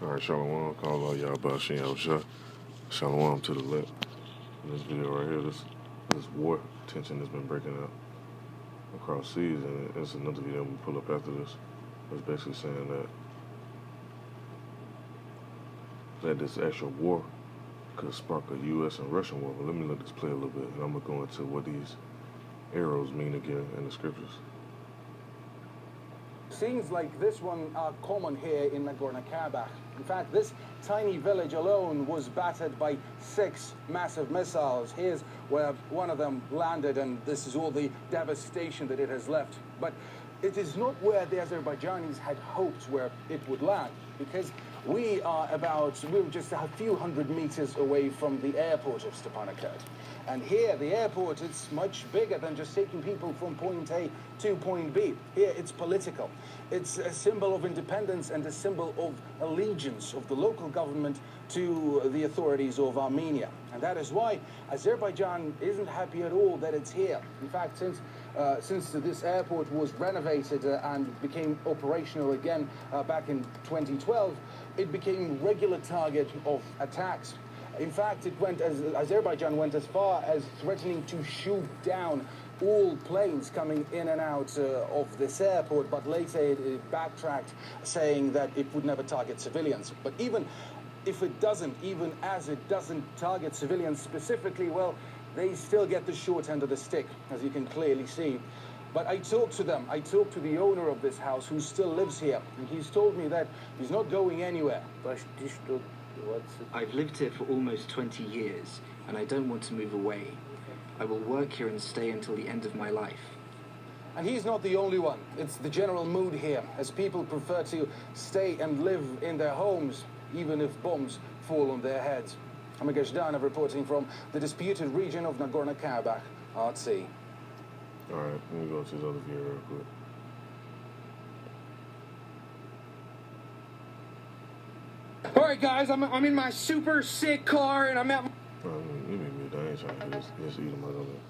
All right, Shalom, call all y'all about Shalom. Shalom to the left. In this video right here, this war tension has been breaking out across seas, and it's another video we pull up after this. It's basically saying that this actual war could spark a U.S. and Russian war. But let me let this play a little bit, and I'm gonna go into what these arrows mean again in the scriptures. Scenes like this one are common here in Nagorno-Karabakh. In fact, this tiny village alone was battered by 6 massive missiles. Here's where one of them landed, and this is all the devastation that it has left. But it is not where the Azerbaijanis had hoped where it would land, because we're just a few hundred meters away from the airport of Stepanakert. And here, the airport, it's much bigger than just taking people from point A to point B. Here, it's political. It's a symbol of independence and a symbol of allegiance of the local government to the authorities of Armenia. And that is why Azerbaijan isn't happy at all that it's here. In fact, since this airport was renovated and became operational again back in 2012, it became a regular target of attacks. In fact, Azerbaijan went as far as threatening to shoot down all planes coming in and out of this airport, but later it backtracked, saying that it would never target civilians. But even if it doesn't, even as it doesn't target civilians specifically, well, they still get the short end of the stick, as you can clearly see. But I talked to them. I talked to the owner of this house, who still lives here, and he's told me that he's not going anywhere. I've lived here for almost 20 years, and I don't want to move away. I will work here and stay until the end of my life. And he's not the only one. It's the general mood here, as people prefer to stay and live in their homes, even if bombs fall on their heads. I'm Agash Danov reporting from the disputed region of Nagorno-Karabakh, RT. All right, let me go to this other video real quick. All right, guys, I'm in my super sick car, and I'm at... Let me mute that. I ain't trying to hear this eat them out of it.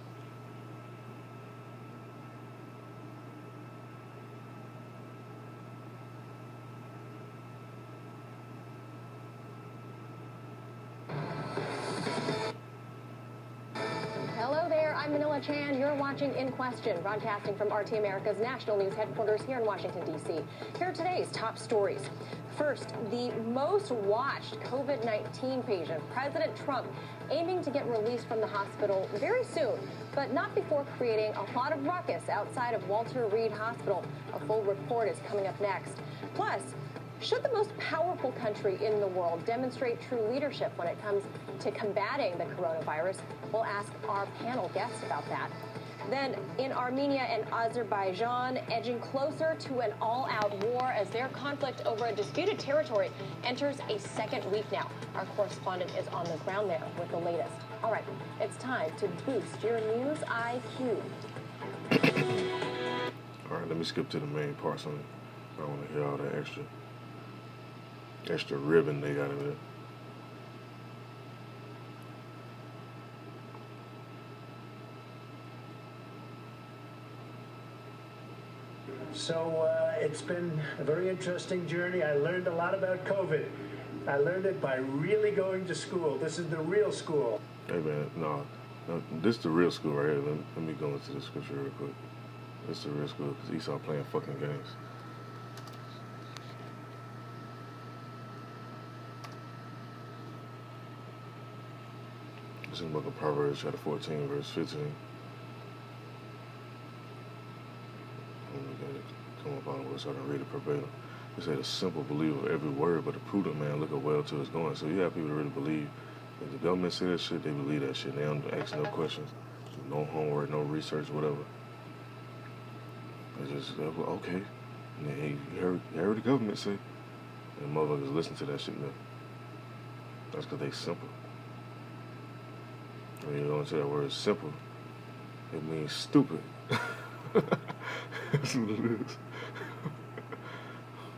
Hello there, I'm Manila Chan. You're watching In Question, broadcasting from RT America's national news headquarters here in Washington, D.C. Here are today's top stories. First, the most watched COVID-19 patient, President Trump, aiming to get released from the hospital very soon, but not before creating a lot of ruckus outside of Walter Reed Hospital. A full report is coming up next. Plus, should the most powerful country in the world demonstrate true leadership when it comes to combating the coronavirus? We'll ask our panel guests about that. Then, in Armenia and Azerbaijan, edging closer to an all-out war as their conflict over a disputed territory enters a second week now. Our correspondent is on the ground there with the latest. All right, it's time to boost your news IQ. All right, let me skip to the main part. I don't want to hear all that extra ribbon they got in there. So it's been a very interesting journey. I learned a lot about COVID. I learned it by really going to school. This is the real school. Hey man, no, this is the real school right here. Let me go into the scripture real quick. This is the real school because Esau playing fucking games. This is in the book of Proverbs, chapter 14, verse 15. Come up on it so I can read it verbatim. It said, a simple believer of every word, but a prudent man looketh well to his going. So you have people that really believe. If the government say that shit, they believe that shit. They don't ask no questions, no homework, no research, whatever. They just, okay. And then, hey, you heard the government say. And motherfuckers listen to that shit now. That's because they simple. When you go into that word simple, it means stupid. That's what it is.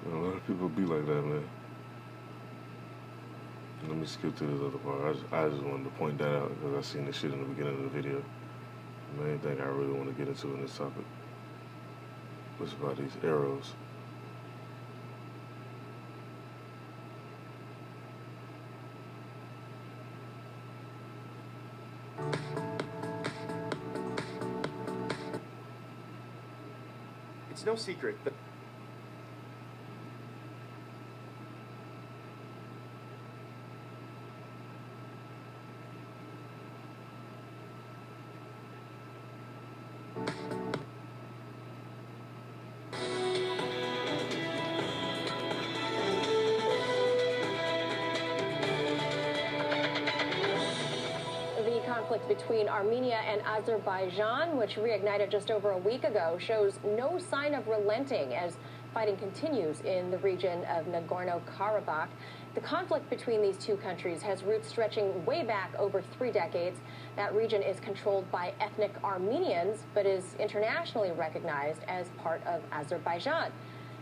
A lot of people be like that, man. Let me skip to this other part. I just wanted to point that out because I seen this shit in the beginning of the video. The main thing I really want to get into in this topic was about these arrows. no secret that The conflict between Armenia and Azerbaijan, which reignited just over a week ago, shows no sign of relenting as fighting continues in the region of Nagorno-Karabakh. The conflict between these two countries has roots stretching way back over 3 decades. That region is controlled by ethnic Armenians, but is internationally recognized as part of Azerbaijan.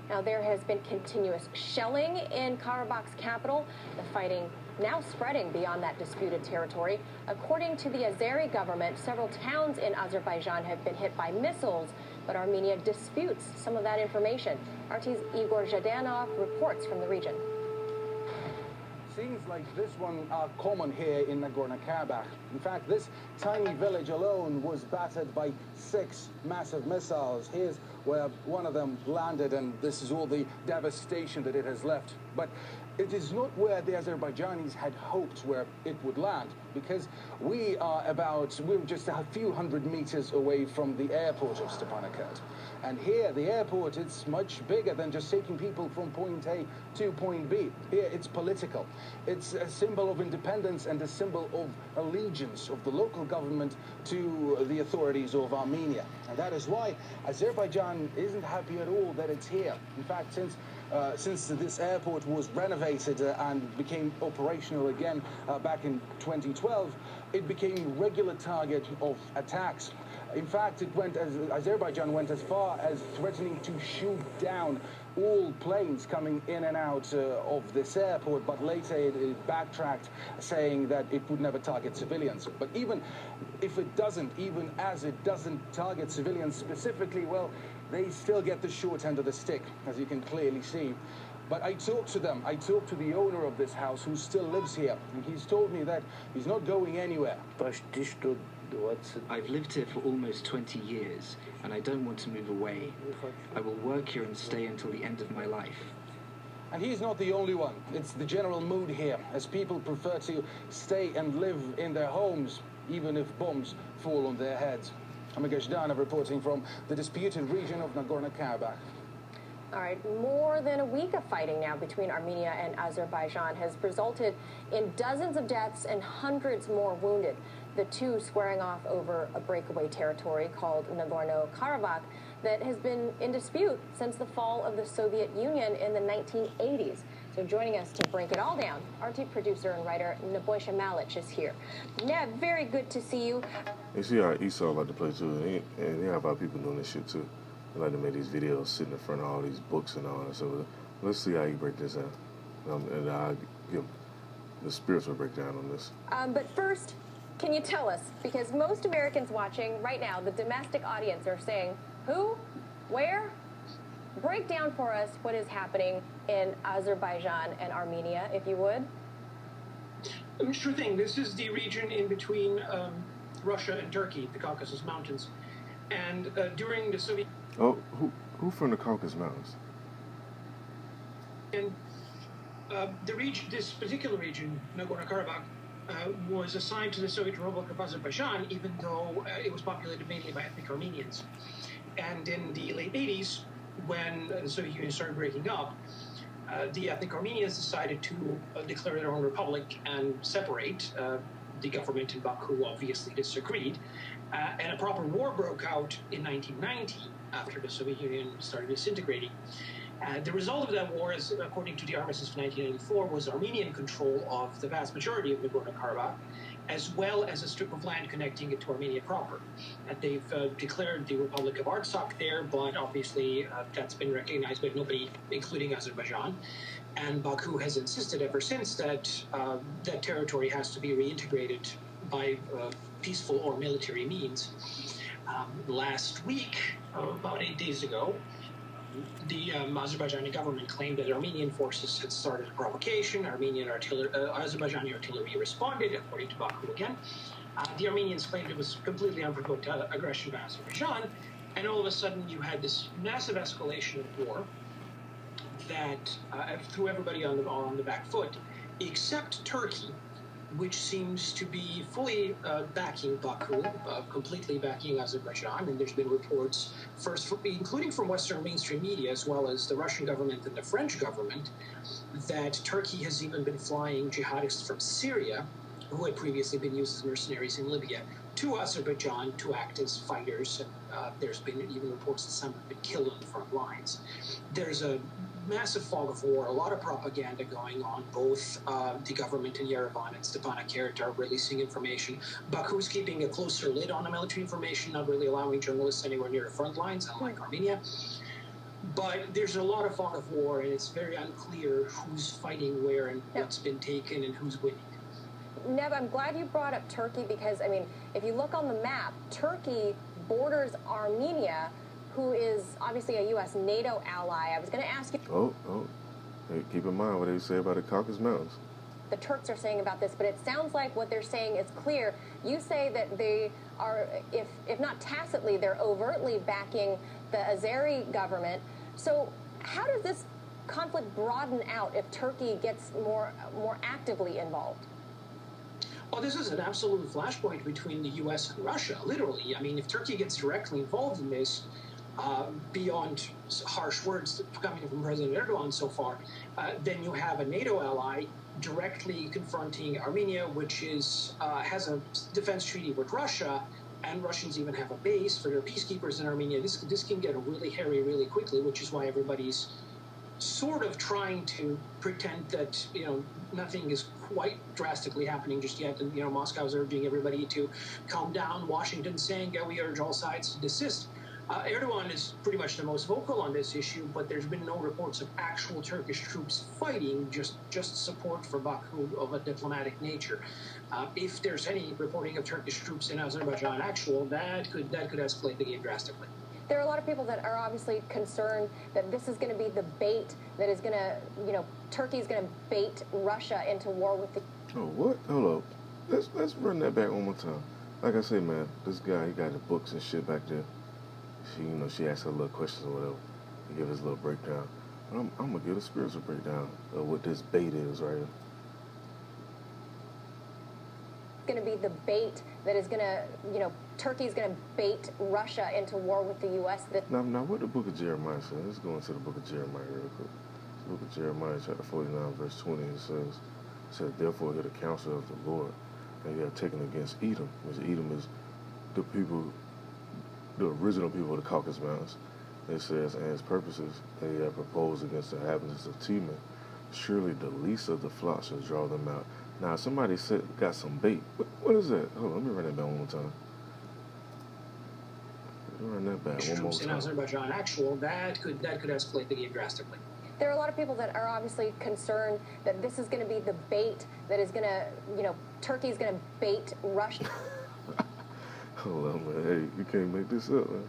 Now, there has been continuous shelling in Karabakh's capital, the fighting now spreading beyond that disputed territory. According to the Azeri government, several towns in Azerbaijan have been hit by missiles, but Armenia disputes some of that information. RT's Igor Zhadanov reports from the region. Scenes like this one are common here in Nagorno-Karabakh. In fact, this tiny village alone was battered by 6 massive missiles. Here's where one of them landed, and this is all the devastation that it has left. But it is not where the Azerbaijanis had hoped where it would land, because we're just a few hundred meters away from the airport of Stepanakert. And here, the airport, it's much bigger than just taking people from point A to point B. Here, it's political. It's a symbol of independence and a symbol of allegiance of the local government to the authorities of Armenia. And that is why Azerbaijan isn't happy at all that it's here. In fact, since this airport was renovated and became operational again back in 2012, it became a regular target of attacks. In fact, Azerbaijan went as far as threatening to shoot down all planes coming in and out of this airport, but later it backtracked, saying that it would never target civilians. But even if it doesn't, even as it doesn't target civilians specifically, well, they still get the short end of the stick, as you can clearly see. But I talked to them. I talked to the owner of this house who still lives here, and he's told me that he's not going anywhere. I've lived here for almost 20 years, and I don't want to move away. I will work here and stay until the end of my life. And he's not the only one. It's the general mood here, as people prefer to stay and live in their homes, even if bombs fall on their heads. I'm Igor Zhadanov reporting from the disputed region of Nagorno-Karabakh. All right, more than a week of fighting now between Armenia and Azerbaijan has resulted in dozens of deaths and hundreds more wounded. The two squaring off over a breakaway territory called Nagorno-Karabakh that has been in dispute since the fall of the Soviet Union in the 1980s. So joining us to break it all down, RT producer and writer Nebojša Malic is here. Neb, very good to see you. You see how Esau like to play too, and you have a lot of people doing this shit too. They like to make these videos sitting in front of all these books and all that. So let's see how you break this down, and I'll give the spiritual breakdown on this. But first, can you tell us, because most Americans watching right now, the domestic audience, are saying, who, where? Break down for us what is happening in Azerbaijan and Armenia, if you would. Sure thing. This is the region in between Russia and Turkey, the Caucasus Mountains. And during the Soviet... Oh, who from the Caucasus Mountains? And the region, this particular region, Nagorno-Karabakh, was assigned to the Soviet Republic of Azerbaijan, even though it was populated mainly by ethnic Armenians. And in the late 80s, when the Soviet Union started breaking up, the ethnic Armenians decided to declare their own republic and separate. The government in Baku obviously disagreed, and a proper war broke out in 1990 after the Soviet Union started disintegrating. The result of that war, is, according to the armistice of 1994, was Armenian control of the vast majority of Nagorno-Karabakh, as well as a strip of land connecting it to Armenia proper. And they've declared the Republic of Artsakh there, but obviously that's been recognized by nobody, including Azerbaijan. And Baku has insisted ever since that that territory has to be reintegrated by peaceful or military means. Last week, about 8 days ago, the Azerbaijani government claimed that Armenian forces had started a provocation. Azerbaijani artillery responded, according to Baku again. The Armenians claimed it was completely unprovoked aggression by Azerbaijan, And all of a sudden, you had this massive escalation of war that threw everybody on the back foot, except Turkey, which seems to be fully backing Baku, completely backing Azerbaijan. And there's been reports, including from Western mainstream media, as well as the Russian government and the French government, that Turkey has even been flying jihadists from Syria, who had previously been used as mercenaries in Libya, to Azerbaijan to act as fighters. And there's been even reports that some have been killed on the front lines. There's a massive fog of war, a lot of propaganda going on. Both the government in Yerevan and Stepanakert are releasing information. Baku's keeping a closer lid on the military information, not really allowing journalists anywhere near the front lines, unlike Armenia. But there's a lot of fog of war, and it's very unclear who's fighting where and what's been taken and who's winning. Nev, I'm glad you brought up Turkey because, I mean, if you look on the map, Turkey borders Armenia, who is obviously a U.S. NATO ally. I was going to ask you... Hey, keep in mind what they say about the Caucasus Mountains. The Turks are saying about this, but it sounds like what they're saying is clear. You say that they are, if not tacitly, they're overtly backing the Azeri government. So how does this conflict broaden out if Turkey gets more actively involved? Well, this is an absolute flashpoint between the U.S. and Russia, literally. I mean, if Turkey gets directly involved in this, beyond harsh words coming from President Erdogan so far, then you have a NATO ally directly confronting Armenia, which is has a defense treaty with Russia, and Russians even have a base for their peacekeepers in Armenia. This can get really hairy really quickly, which is why everybody's sort of trying to pretend that, nothing is quite drastically happening just yet. And, Moscow's urging everybody to calm down. Washington saying, yeah, we urge all sides to desist. Erdogan is pretty much the most vocal on this issue, but there's been no reports of actual Turkish troops fighting, just support for Baku of a diplomatic nature. If there's any reporting of Turkish troops in Azerbaijan that could escalate the game drastically. There are a lot of people that are obviously concerned that this is going to be the bait that is going to, Turkey's going to bait Russia into war with the... Oh, what? Hold up. Let's run that back one more time. Like I said, man, this guy, he got the books and shit back there. She asked her little questions or whatever. He give his little breakdown. I'm going to give a spiritual breakdown of what this bait is right here. Going to be the bait that is going to, Turkey's going to bait Russia into war with the U.S. Now, what the book of Jeremiah says? Let's go into the book of Jeremiah real quick. The book of Jeremiah, chapter 49, verse 20, it says, therefore hear the counsel of the Lord, and you have taken against Edom, which Edom is the people, the original people of the Caucasus Mountains. It says, and his purposes they have proposed against the inhabitants of Teman. Surely the least of the flock shall draw them out. Now, somebody said got some bait. What is that? Hold on, let me run that back one more time. Run that back one more time. In Azerbaijan, that could escalate the game drastically. There are a lot of people that are obviously concerned that this is going to be the bait that is going to, Turkey's going to bait Russia. Hold on, man. Hey, you can't make this up, man.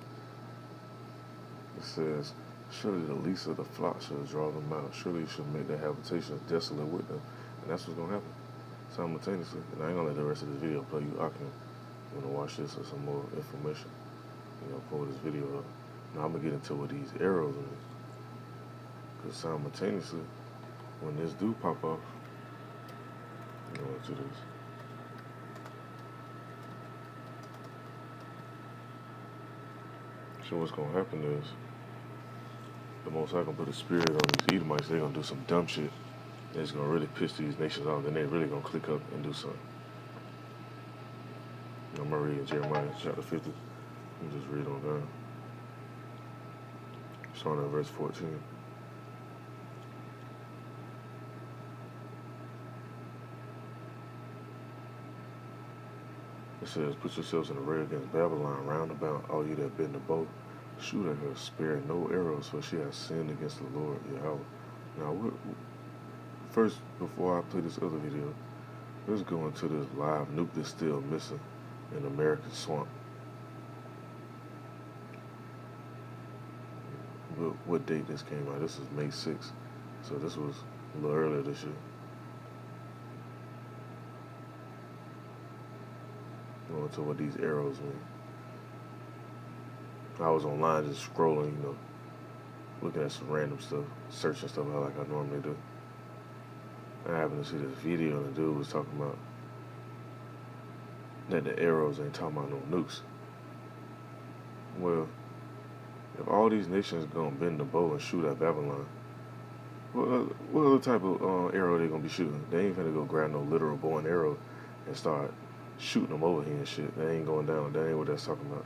It says, surely the least of the flock shall draw them out. Surely you shall make their habitations desolate with them. And that's what's going to happen simultaneously. And I ain't going to let the rest of this video play. You can want to watch this or some more information. Pull this video up. Now I'm going to get into what these arrows mean. Because simultaneously, when this do pop off, I'm going to do this. So what's going to happen is, the Most High going to put a spirit on these Edomites. They're going to do some dumb shit. It's going to really piss these nations off. Then they're really going to click up and do something. I'm going to read Jeremiah chapter 50. Let me just read on down. Starting at verse 14. It says, put yourselves in array against Babylon, round about all you that bend the bow. Shoot at her, spare no arrows, for she has sinned against the Lord, Yahweh. Now, first, before I play this other video, let's go into this live nuke that's still missing in American swamp. What date this came out? This is May 6th. So this was a little earlier this year. Going to what these arrows mean. I was online just scrolling, looking at some random stuff, searching stuff like I normally do. I happened to see this video, and the dude was talking about that the arrows ain't talking about no nukes. Well, if all these nations gonna bend the bow and shoot at Babylon, what other type of arrow they gonna be shooting? They ain't finna go grab no literal bow and arrow and start shooting them over here and shit. That ain't going down. That ain't what that's talking about.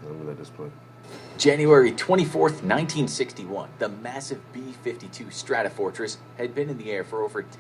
Let me let this play. January 24th, 1961, the massive B-52 Stratofortress had been in the air for over 10